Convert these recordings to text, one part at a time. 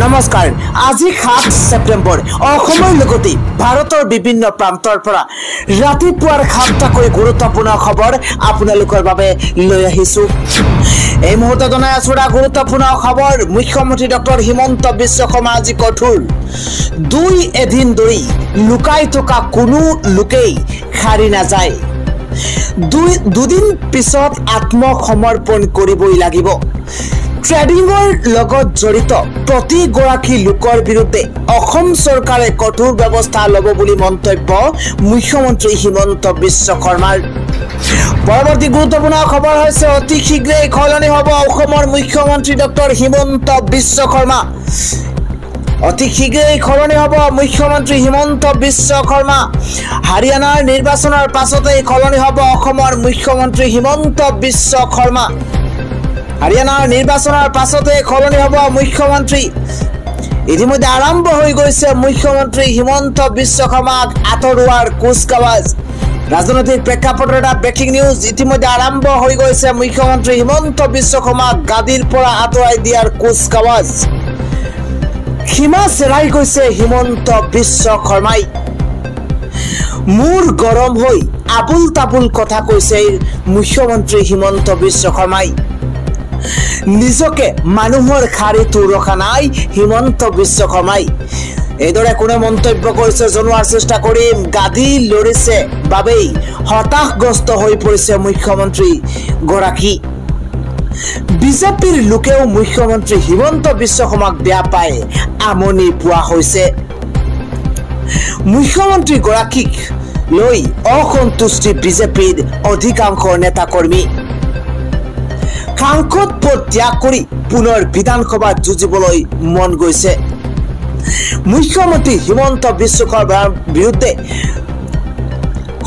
নমস্কাৰ আজি 7 সেপ্টেম্বৰ অসমৰ লগতে ভাৰতৰ বিভিন্ন প্ৰান্তৰ পৰা ৰাতিপুৱাৰ 7টা কৈ গুৰুত্বপূৰ্ণ খবৰ আপোনালোকৰ বাবে লৈ আহিছো এই মুহূৰ্তত জনাই আছো গুৰুত্বপূৰ্ণ খবৰ মুখ্যমন্ত্ৰী ডক্টৰ হিমন্ত বিশ্ব শৰ্মা আজি কঠোৰ দুই এদিন ধৰি লুকাই থকা কোনো লোকেই খাৰি নাযায় দুদিন পিছত আত্মসমৰ্পণ কৰিবই লাগিব ট্ৰেডিংৰ লগত জড়িত প্ৰতিগৰাকী লোকৰ বিৰুদ্ধে অসম চৰকাৰে কঠোৰ ব্যৱস্থা ল'ব বুলি মন্তব্য মুখ্যমন্ত্ৰী হিমন্ত বিশ্ব শৰ্মাৰ পৰৱৰ্তী গুৰুত্বপূৰ্ণ খবৰ হৈছে অতি শীঘ্ৰেই সলনি হ'ব অসমৰ মুখ্যমন্ত্ৰী ডক্টৰ হিমন্ত বিশ্ব শৰ্মা অতি শীঘ্ৰেই সলনি হ'ব মুখ্যমন্ত্ৰী হিমন্ত বিশ্ব শৰ্মা হাৰিয়ানাৰ নিৰ্বাচনৰ পাছতেই সলনি হ'ব অসমৰ মুখ্যমন্ত্ৰী হিমন্ত বিশ্ব শৰ্মা হাৰিয়ানাৰ নিৰ্বাচনৰ পাছতে সলনি হ'ব মুখ্যমন্ত্ৰী ইতিমধ্যে আৰম্ভ হৈ গৈছে মুখ্যমন্ত্ৰী হিমন্ত বিশ্ব শৰ্মাক আঁতৰোৱাৰ কুচকাৱাজ ৰাজনৈতিক প্ৰেক্ষাপটৰ এটা ব্ৰেকিং নিউজ ইতিমধ্যে আৰম্ভ হৈ গৈছে মুখ্যমন্ত্ৰী হিমন্ত বিশ্ব শৰ্মাক গাদীৰ পৰা আঁতৰাই দিয়াৰ কুচকাৱাজ সীমা চেৰাই গৈছে হিমন্ত বিশ্ব শৰ্মাই মূৰ গৰম হৈ আবুল তাবুল কথা কৈছে মুখ্যমন্ত্ৰী হিমন্ত বিশ্ব শৰ্মাই নিজকে মানুহৰ খাৰিটো ৰখা নাই হিমন্ত বিশ্ব শৰ্মাই এইদৰে কোনে মন্তব্য কৰিছে জনোৱাৰ চেষ্টা কৰিম গাদী লৰিছে বাবেই হতাশগ্ৰস্ত হৈ পৰিছে মুখ্যমন্ত্ৰী গৰাকী বিজেপিৰ লোকেও মুখ্যমন্ত্ৰী হিমন্ত বিশ্ব শৰ্মাক বেয়া পায় আমনি পোৱা হৈছে মুখ্যমন্ত্ৰী গৰাকীক লৈ অসন্তুষ্টি বিজেপিৰ অধিকাংশ নেতা কৰ্মী সাংসদ পদ ত্যাগ কৰি পুনৰ বিধানসভাত যুঁজিবলৈ মন গৈছে মুখ্যমন্ত্ৰী হিমন্ত বিশ্ব শৰ্মাৰ বিৰুদ্ধে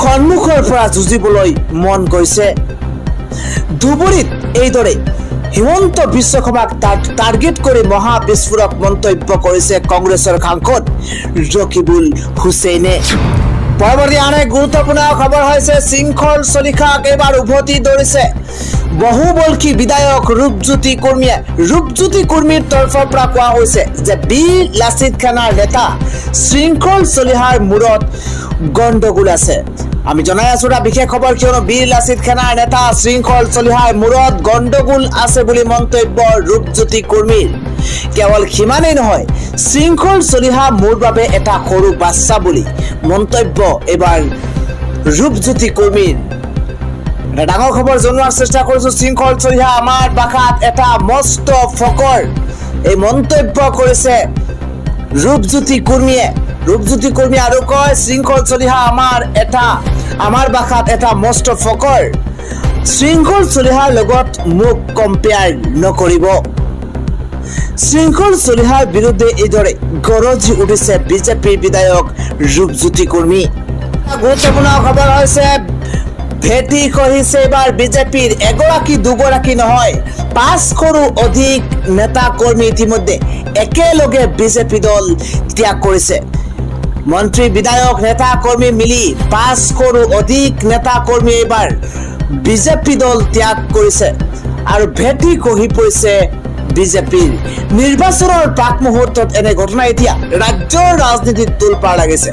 সন্মুখৰ পৰা যুঁজিবলৈ মন গৈছে দুবৰিত এইদৰে হিমন্ত বিশ্ব শৰ্মাক টাৰ্গেট কৰি মহা বিস্ফোৰক মন্তব্য কৰিছে কংগ্ৰেছৰ সাংসদ ৰকিবুল হুছেইনে পৰৱৰ্তী আন এক গুৰুত্বপূৰ্ণ খবৰ হৈছে শৃংখল চলিখাক এবাৰ উভতি ধৰিছে বহুবল্কী বিধায়ক ৰূপজ্যোতি কৰ্মীৰ তৰফৰ পৰা কোৱা হৈছে যে বীৰ লাচিত খানাৰ নেতা শৃংখল চলিহাৰ মূৰত গণ্ডগোল আছে আমি জনাই আছো বিশেষ খবৰ কিয়নো বীৰ লাচিত খানাৰ নেতা শৃংখল চলিহাৰ মূৰত গণ্ডগোল আছে বুলি মন্তব্য ৰূপজ্যোতি কৰ্মীৰ কেৱল সিমানেই নহয় শৃংখল চলিহা মোৰ বাবে এটা সৰু বাচ্চা বুলি মন্তব্য এবাৰ ৰূপজ্যোতি কৰ্মীৰ ডাঙৰ খবৰ জনোৱাৰ চেষ্টা কৰিছো শৃংখল চলিহা আমাৰ বাখাত এটা মস্ত ফকৰ এই মন্তব্য কৰিছে ৰূপজ্যোতি কৰ্মীয়ে আৰু কয় শৃংখল চলিহা আমাৰ বাখাত এটা মস্ত ফকৰ শৃংখল চলিহাৰ লগত মোক কম্পেয়াৰ নকৰিব শৃংখল চলিহাৰ বিৰুদ্ধে এইদৰে গৰজি উঠিছে বিজেপিৰ বিধায়ক ৰূপজ্যোতি কৰ্মী গুৰুত্বপূৰ্ণ খবৰ হৈছে ভেটি কহিছে এবাৰ বিজেপিৰ এগৰাকী দুগৰাকী নহয় 500ৰো অধিক নেতা কৰ্মী ইতিমধ্যে একেলগে বিজেপি দল ত্যাগ কৰিছে মন্ত্ৰী বিধায়ক নেতা কৰ্মী মিলি 500ৰো অধিক নেতা কৰ্মী এবাৰ বিজেপি দল ত্যাগ কৰিছে আৰু ভেটি কহি পৰিছে বিজেপিৰ নিৰ্বাচনৰ প্ৰাক মুহূৰ্তত এনে ঘটনা এতিয়া ৰাজ্যৰ ৰাজনীতিত তোলপাৰ লাগিছে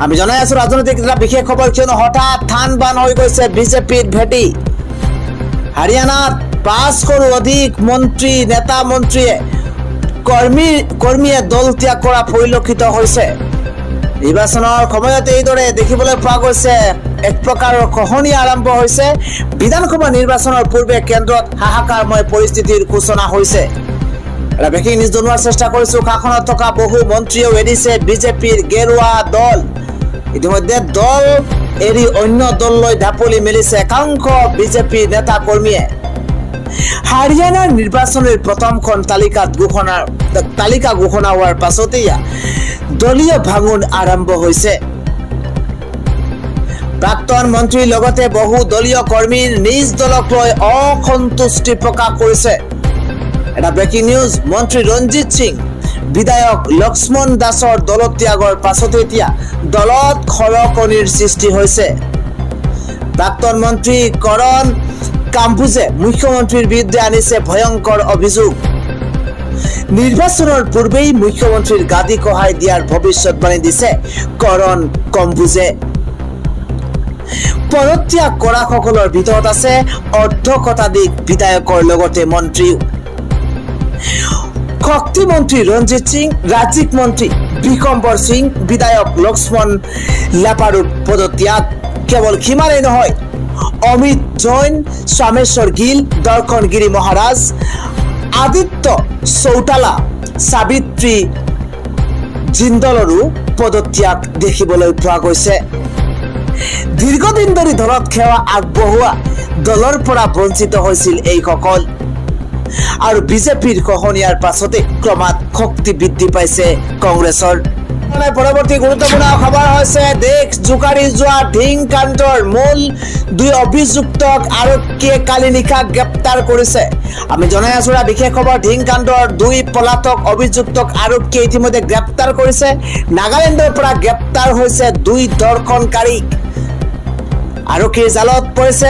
আমি জনাই আছো ৰাজনৈতিক এটা বিশেষ খবৰ কিয়নো হঠাৎ থান বান হৈ গৈছে বিজেপিৰ ভেটি হাৰিয়ানাত 500ৰো অধিক নেতা মন্ত্ৰীয়ে কৰ্মীয়ে দল ত্যাগ কৰা পৰিলক্ষিত হৈছে নিৰ্বাচনৰ সময়ত এইদৰে দেখিবলৈ পোৱা গৈছে এক প্ৰকাৰৰ খহনি আৰম্ভ হৈছে বিধানসভা নিৰ্বাচনৰ পূৰ্বে কেন্দ্ৰত হাহাকাৰময় পৰিস্থিতিৰ সূচনা হৈছে এটা ব্ৰেকিং নিউজ জনোৱাৰ চেষ্টা কৰিছো শাসনত থকা বহু মন্ত্ৰীয়েও এৰিছে বিজেপিৰ গেৰুৱা দল ইতিমধ্যে দল এৰি অন্য দললৈ ঢাপলি মেলিছে একাংশ বিজেপিৰ নেতা কৰ্মীয়ে হাৰিয়ানাৰ নিৰ্বাচনৰ প্ৰথমখন তালিকা ঘোষণা হোৱাৰ পাছতে দলীয় ভাঙন আৰম্ভ হৈছে প্ৰাক্তন মন্ত্ৰীৰ লগতে বহু দলীয় কৰ্মীৰ নিজ দলক লৈ অসন্তুষ্টি প্ৰকাশ কৰিছে এটা ব্ৰেকিং নিউজ মন্ত্ৰী ৰঞ্জিত সিং বিধায়ক লক্ষ্মণ দাসৰ দলত্যাগৰ পাছতে এতিয়া দলত খলকনিৰ সৃষ্টি হৈছে প্ৰাক্তন মন্ত্ৰী কৰণ কাম্বুজে মুখ্যমন্ত্ৰীৰ বিৰুদ্ধে আনিছে ভয়ংকৰ অভিযোগ নিৰ্বাচনৰ পূৰ্বেই মুখ্যমন্ত্ৰীৰ গাদী কহাই দিয়াৰ ভৱিষ্যতবাণী দিছে কৰণ কম্বোজে। পদত্যাগ কৰাসকলৰ ভিতৰত আছে অৰ্ধ শতাধিক বিধায়কৰ লগতে মন্ত্ৰীও। শক্তি মন্ত্ৰী ৰঞ্জিত সিং, ৰাজ্যিক মন্ত্ৰী বিকম্বৰ সিং, বিধায়ক লক্ষ্মণ লাপাৰুৰ পদত্যাগ। কেৱল সিমানেই নহয়, অমিত জৈন, সোমেশ্বৰ গিল, দৰ্শন গিৰি মহাৰাজ, আদিত্য চৌটালা, সাবিত্ৰী জিন্দলৰো পদত্যাগ দেখিবলৈ পোৱা গৈছে। দীৰ্ঘদিন ধৰি দলত সেৱা আগবঢ়োৱা দলৰ পৰা বঞ্চিত হৈছিল এইসকল আৰু বিজেপিৰ খহনীয়াৰ পাছতে ক্ৰমাৎ শক্তি বৃদ্ধি পাইছে কংগ্ৰেছৰ। পৰৱৰ্তী গুৰুত্বপূৰ্ণ খবৰ হৈছে দেশ জোকাৰি যোৱা ধিং কাণ্ডৰ মূল 2 অভিযুক্তক আৰক্ষীয়ে কালি নিশা গ্ৰেপ্তাৰ কৰিছে। আমি জনাই আছো বিশেষ খবৰ, ধিং কাণ্ডৰ 2 পলাতক অভিযুক্তক আৰক্ষীয়ে ইতিমধ্যে গ্ৰেপ্তাৰ কৰিছে। নাগালেণ্ডৰ পৰা গ্ৰেপ্তাৰ হৈছে 2 ধৰ্ষণকাৰী। আৰক্ষীৰ জালত পৰিছে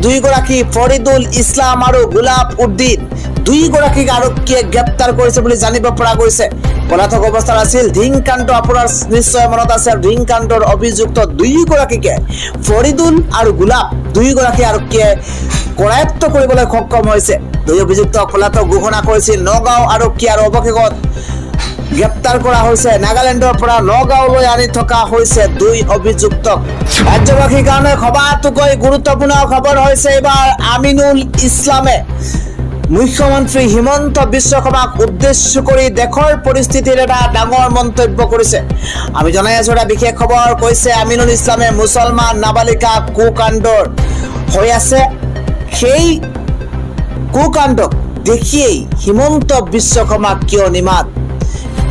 2 গৰাকী, ফৰিদুল ইছলাম আৰু গোলাপ উদ্দিন। 2 গৰাকীক আৰক্ষীয়ে গ্ৰেপ্তাৰ কৰিছে বুলি জানিব পৰা গৈছে। পলাতক অৱস্থাত আছিল। ধিং কাণ্ড আপোনাৰ নিশ্চয় মনত আছে। ধিং কাণ্ডৰ অভিযুক্ত 2 গৰাকীকে ফৰিদুল আৰু গোলাপ 2 গৰাকী আৰক্ষীয়ে কৰায়ত্ব কৰিবলৈ সক্ষম হৈছে। 2 অভিযুক্তক পলাতক ঘোষণা কৰিছিল নগাঁও আৰক্ষী আৰু অৱশেষত গ্ৰেপ্তাৰ কৰা হৈছে। নাগালেণ্ডৰ পৰা নগাঁওলৈ আনি থকা হৈছে 2 অভিযুক্তক। ৰাজ্যবাসীৰ কাৰণে সবাতোকৈ গুৰুত্বপূৰ্ণ খবৰ হৈছে এইবাৰ আমিনুল ইছলামে মুখ্যমন্ত্ৰী হিমন্ত বিশ্ব শৰ্মাক উদ্দেশ্য কৰি দেশৰ পৰিস্থিতিৰ এটা ডাঙৰ মন্তব্য কৰিছে। আমি জনাই আছো বিশেষ খবৰ, কৈছে আমিনুল ইছলামে মুছলমান নাবালিকা কুকাণ্ডৰ হৈ আছে। সেই কুকাণ্ডক দেখিয়েই হিমন্ত বিশ্ব শৰ্মাক কিয় নিমাত?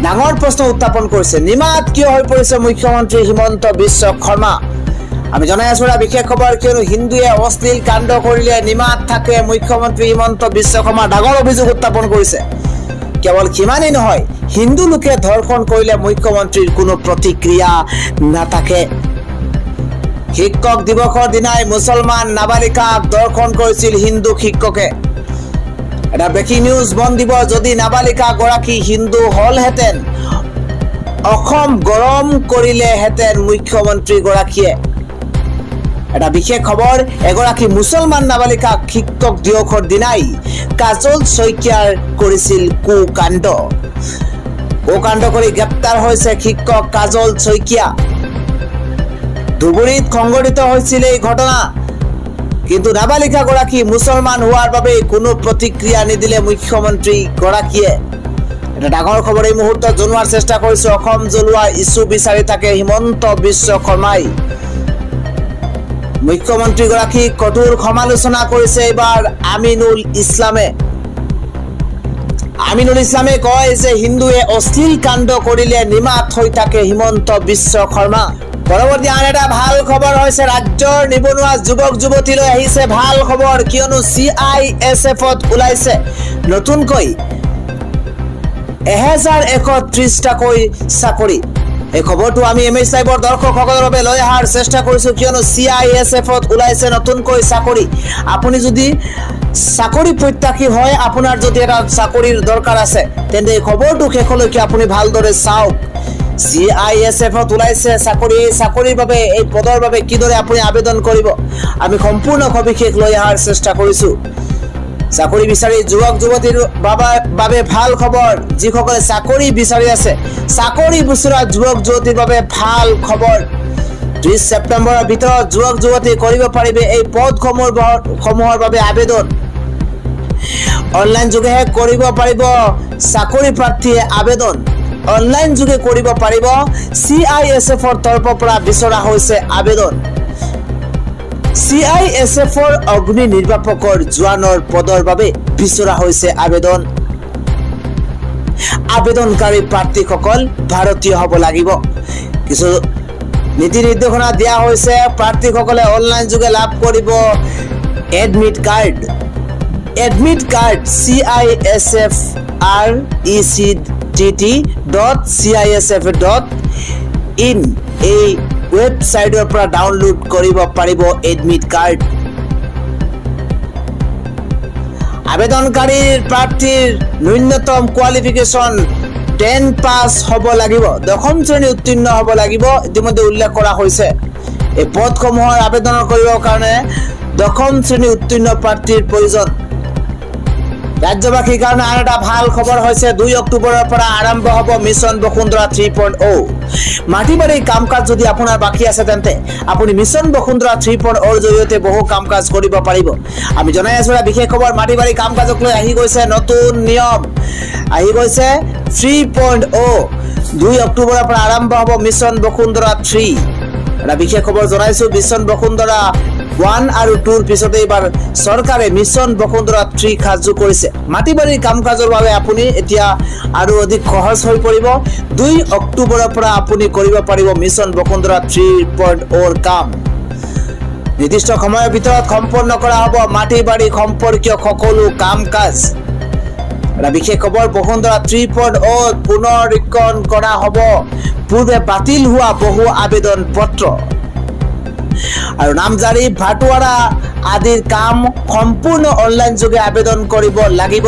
ডাঙৰ প্ৰশ্ন উত্থাপন কৰিছে। নিমাত কিয় হৈ পৰিছে মুখ্যমন্ত্ৰী হিমন্ত বিশ্ব শৰ্মা? আমি জনাই আছো বিশেষ খবৰ, কিয়নো হিন্দুৱে অশ্লীল কাণ্ড কৰিলে নিমাত থাকে মুখ্যমন্ত্ৰী হিমন্ত বিশ্ব শৰ্মা। ডাঙৰ অভিযোগ উত্থাপন কৰিছে। কেৱল সিমানেই নহয়, হিন্দু লোকে ধৰ্ষণ কৰিলে মুখ্যমন্ত্ৰীৰ কোনো প্ৰতিক্ৰিয়া নাথাকে। শিক্ষক দিৱসৰ দিনাই মুছলমান নাবালিকাক ধৰ্ষণ কৰিছিল হিন্দু শিক্ষকে। এটা ব্ৰেকিং নিউজ বন দিব, যদি নাবালিকা গৰাকী হিন্দু হলহেঁতেন অসম গৰম কৰিলেহেঁতেন মুখ্যমন্ত্ৰী গৰাকীয়ে। এটা বিশেষ খবৰ, এগৰাকী মুছলমান নাবালিকাক শিক্ষক দিৱসৰ দিনাই কাজল শইকীয়াৰ কৰিছিল কুকাণ্ড কৰি গ্ৰেপ্তাৰ হৈছে শিক্ষক কাজল শইকীয়া। ধুবুৰীত সংঘটিত হৈছিল এই ঘটনা। কিন্তু নাবালিকা গৰাকী মুছলমান হোৱাৰ বাবে কোনো প্ৰতিক্ৰিয়া নিদিলে মুখ্যমন্ত্ৰী গৰাকীয়ে। এটা ডাঙৰ খবৰ এই মুহূৰ্তত জনোৱাৰ চেষ্টা কৰিছো। অসম জ্বলোৱা ইছ্যু বিচাৰি থাকে হিমন্ত বিশ্ব শৰ্মাই। মুখ্যমন্ত্ৰী গৰাকীক কঠোৰ সমালোচনা কৰিছে এইবাৰ আমিনুল ইছলামে। আমিনুল ইছলামে কয় যে হিন্দুৱে অশ্লীল কাণ্ড কৰিলে নিমাত হৈ থাকে হিমন্ত বিশ্ব শৰ্মা। পৰৱৰ্তী আন এটা ভাল খবৰ হৈছে ৰাজ্যৰ নিবনুৱা যুৱক যুৱতীলৈ আহিছে ভাল খবৰ, কিয়নো CISFত ওলাইছে নতুনকৈ 1130টাকৈ চাকৰি। এই খবৰটো আমি MH লাইভৰ দৰ্শকসকলৰ বাবে লৈ অহাৰ চেষ্টা কৰিছো, কিয়নো CISFত ওলাইছে নতুনকৈ চাকৰি। আপুনি যদি চাকৰি প্ৰত্যাশী হয়, আপোনাৰ যদি এটা চাকৰিৰ দৰকাৰ আছে, তেন্তে এই খবৰটো শেষলৈকে আপুনি ভালদৰে চাওক। CISFত ওলাইছে চাকৰি। এই চাকৰিৰ বাবে, এই পদৰ বাবে কিদৰে আপুনি আবেদন কৰিব, আমি সম্পূৰ্ণ সবিশেষ লৈ অহাৰ চেষ্টা কৰিছো। চাকৰি বিচাৰি যুৱক যুৱতীৰ বাবে ভাল খবৰ। যিসকলে চাকৰি বিচাৰি আছে, চাকৰি বিচৰা যুৱক যুৱতীৰ বাবে ভাল খবৰ। 30 ছেপ্টেম্বৰৰ ভিতৰত যুৱক যুৱতী কৰিব পাৰিবে এই পদসমূহৰ বাবে আবেদন। অনলাইন যোগেহে কৰিব পাৰিব চাকৰি প্ৰাৰ্থীয়ে আবেদন। অনলাইন যোগে কৰিব পাৰিব। CISFৰ তৰফৰ পৰা বিচৰা হৈছে আবেদন। CISFৰ অগ্নি নিৰ্বাপকৰ জোৱানৰ পদৰ বাবে বিচৰা হৈছে আবেদন। আবেদনকাৰী প্ৰাৰ্থীসকল ভাৰতীয় হ'ব লাগিব। কিছু নীতি নিৰ্দেশনা দিয়া হৈছে। প্ৰাৰ্থীসকলে অনলাইন যোগে লাভ কৰিব এডমিট কাৰ্ড। CISFRECTT.CISF.in এই ৱেবছাইটৰ পৰা ডাউনলোড কৰিব পাৰিব এডমিট কাৰ্ড। আবেদনকাৰীৰ প্ৰাৰ্থীৰ ন্যূনতম কোয়ালিফিকেশন 10 পাস হব লাগিব, 10ম শ্ৰেণী উত্তীৰ্ণ হব লাগিব। ইতিমধ্যে উল্লেখ কৰা হৈছে এই পদসমূহৰ আবেদন কৰিবৰ কাৰণে 10ম শ্ৰেণী উত্তীৰ্ণ প্ৰাৰ্থীৰ প্ৰয়োজন। ৰাজ্যবাসীৰ কাৰণে আৰু এটা ভাল খবৰ হৈছে 2 অক্টোবৰৰ পৰা আৰম্ভ হ'ব মিছন বসুন্ধৰা 3.0। মাটি বাৰী কাম কাজ যদি আপোনাৰ বাকী আছে তেন্তে আপুনি মিছন বসুন্ধৰা 3.0ৰ জৰিয়তে বহু কাম কাজ কৰিব পাৰিব। আমি জনাই আছো বিশেষ খবৰ, মাটি বাৰী কাম কাজক লৈ আহি গৈছে নতুন নিয়ম, আহি গৈছে 3.0। 2 অক্টোবৰৰ পৰা আৰম্ভ হ'ব মিছন বসুন্ধৰা 3। এটা বিশেষ খবৰ জনাইছো, মিছন বসুন্ধৰা 1 আৰু 2ৰ পিছতে এবাৰ চৰকাৰে মিছন বসুন্ধৰা 3 কাৰ্যকৰী কৰিছে। মাটি বাৰীৰ কাম কাজৰ বাবে আপুনি এতিয়া আৰু অধিক সহজ হৈ পৰিব। 2 অক্টোবৰৰ পৰা আপুনি কৰিব পাৰিব মিছন বসুন্ধৰা 3.0ৰ কাম। নিৰ্দিষ্ট সময়ৰ ভিতৰত সম্পন্ন কৰা হ'ব মাটি বাৰী সম্পৰ্কীয় সকলো কাম কাজ। এটা বিশেষ খবৰ, বসুন্ধৰা 3.0 পুনৰীক্ষণ কৰা হ'ব পূৰ্বে বাতিল হোৱা বহু আবেদন পত্ৰ আৰু নামজাৰি ভাটুৱাৰা আদিৰ কাম সম্পূৰ্ণ অনলাইন যোগে আবেদন কৰিব লাগিব।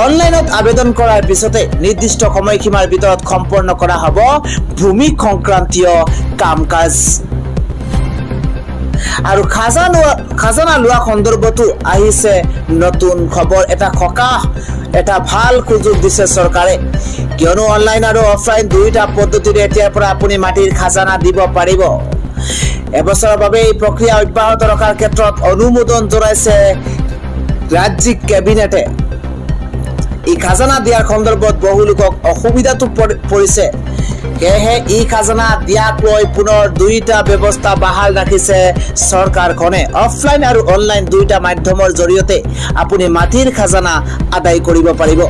অনলাইনত আবেদন কৰাৰ পিছতে নিৰ্দিষ্ট সময়সীমাৰ ভিতৰত সম্পন্ন কৰা হ'ব ভূমি সংক্ৰান্তীয় কাম কাজ। আৰু খাজানা লোৱা সন্দৰ্ভতো আহিছে নতুন খবৰ। এটা ভাল সুযোগ দিছে চৰকাৰে, কিয়নো অনলাইন আৰু অফলাইন দুয়োটা পদ্ধতিৰে এতিয়াৰ পৰা আপুনি মাটিৰ খাজানা দিব পাৰিব। এবছৰৰ বাবে এই প্ৰক্ৰিয়া অব্যাহত ৰখাৰ ক্ষেত্ৰত অনুমোদন জনাইছে ৰাজ্যিক কেবিনেটে। এই খাজানা দিয়াৰ সন্দৰ্ভত বহু লোকক অসুবিধাতো পৰিছে, সেয়েহে এই খাজানা দিয়াক লৈ পুনৰ দুইটা ব্যৱস্থা বাহাল ৰাখিছে চৰকাৰখনে। অফলাইন আৰু অনলাইন দুইটা মাধ্যমৰ জৰিয়তে আপুনি মাটিৰ খাজানা আদায় কৰিব পাৰিব।